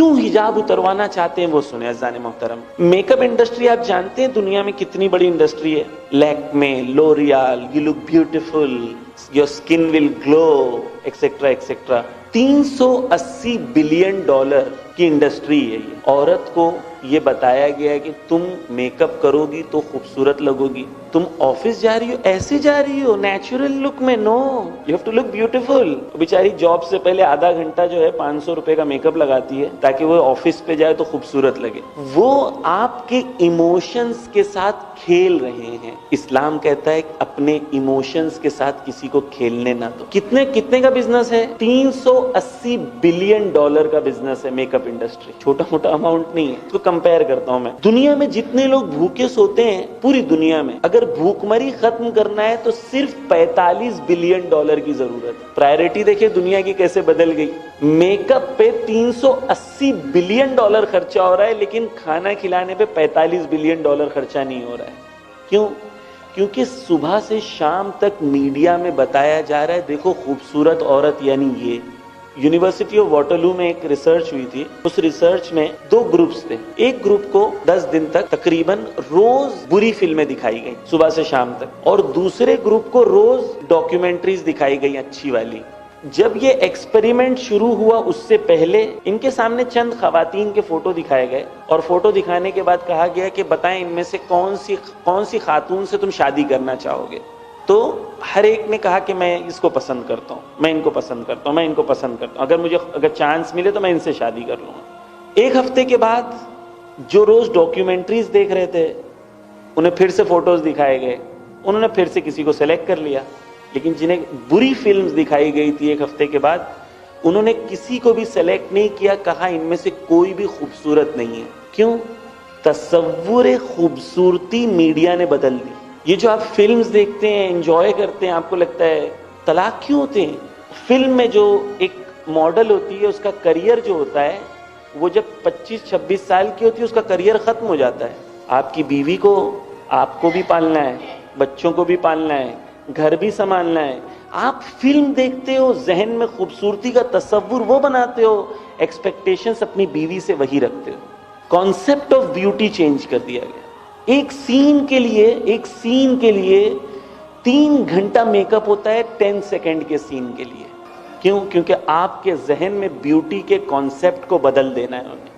کیوں حجاب اتروانا چاہتے ہیں وہ سنیں عزیزان محترم. میک اپ انڈسٹری آپ جانتے ہیں دنیا میں کتنی بڑی انڈسٹری ہے؟ Lakme, L'Oreal, you look beautiful, your skin will glow, etcetera etcetera. $380 billion کی انڈسٹری ہے یہ. عورت کو یہ بتایا گیا ہے کہ تم میک اپ کرو گی تو خوبصورت لگو گی. تم آفس جا رہی ہو ایسے جا رہی ہو نیچرل لک میں، no, you have to look beautiful. بیچاری جاب سے پہلے آدھا گھنٹہ جو ہے $500 کا میک اپ لگاتی ہے تاکہ وہ آفس پہ جائے تو خوبصورت لگے. وہ آپ کے ایموشنز کے ساتھ کھیل رہے ہیں. اسلام کہتا ہے کہ اپنے ایموشنز کے ساتھ کسی کو کھیلنے نہ دو. کتنے کا بزنس ہے؟ $380 بلین کا بزنس ہے میک اپ انڈسٹری. چھوٹا موٹا اماؤنٹ نہیں ہے. اس کو کمپیئر کرتا ہوں میں. دنیا میں جتنے لوگ بھوکے سوتے ہیں پوری دنیا میں، اگر بھوک مری ختم کرنا ہے تو صرف $45 بلین کی ضرورت ہے. پرائرٹی دیکھیں دنیا کی کیسے بدل گئی. میک اپ پہ $380 بلین خرچہ ہو رہا ہے لیکن کھانا کھلانے پہ $45 بلین خرچہ نہیں ہو رہا ہے. کیوں؟ کیونکہ صبح سے شام تک میڈیا میں بتایا جا رہا ہے دیکھو خوبصورت عورت یعنی یہ. یونیورسٹی آف واٹرلو میں ایک ریسرچ ہوئی تھی. اس ریسرچ میں 2 گروپس تھے. ایک گروپ کو 10 دن تک تقریباً روز بری فلمیں دکھائی گئی صبح سے شام تک، اور دوسرے گروپ کو روز ڈاکیومنٹریز دکھائی گئی اچھی والی. جب یہ ایکسپیریمنٹ شروع ہوا اس سے پہلے ان کے سامنے چند خواتین کے فوٹو دکھائے گئے، اور فوٹو دکھانے کے بعد کہا گیا کہ بتائیں ان میں سے کون سی خاتون سے تم شادی کرنا چاہو گے. تو ہر ایک نے کہا کہ میں اس کو پسند کرتا ہوں، میں ان کو پسند کرتا ہوں، میں ان کو پسند کرتا ہوں، اگر چانس ملے تو میں ان سے شادی کر لوں گا. ایک ہفتے کے بعد جو روز ڈاکیومنٹریز دیکھ رہے تھے انہیں پھر سے فوٹوز دکھائے گئے، انہوں نے پھر سے کسی کو سلیکٹ کر لیا. لیکن جنہیں بری فلمز دکھائی گئی تھی ایک ہفتے کے بعد انہوں نے کسی کو بھی سلیکٹ نہیں کیا. کہا ان میں سے کوئی بھی خوبصورت نہیں ہے. کیوں؟ تصور خوبصورتی میڈیا نے بدل دی. یہ جو آپ فلمز دیکھتے ہیں انجوائے کرتے ہیں، آپ کو لگتا ہے طلاق کیوں ہوتے ہیں؟ فلم میں جو ایک ماڈل ہوتی ہے اس کا کریئر جو ہوتا ہے وہ جب 25-26 سال کی ہوتی ہے اس کا کریئر ختم ہو جاتا ہے. آپ کی بیوی کو آپ کو بھی پالنا ہے، بچوں کو بھی پالنا ہے، گھر بھی سنبھالنا ہے. آپ فلم دیکھتے ہو، ذہن میں خوبصورتی کا تصور وہ بناتے ہو، ایکسپیکٹیشنز اپنی بیوی سے وہی رکھتے ہو. کانسیپٹ آف بیوٹی چینج کر دیا گیا. ایک سین کے لیے 3 گھنٹہ میک اپ ہوتا ہے 10 سیکنڈ کے سین کے لیے. کیوں؟ کیونکہ آپ کے ذہن میں بیوٹی کے کانسیپٹ کو بدل دینا ہے انہیں.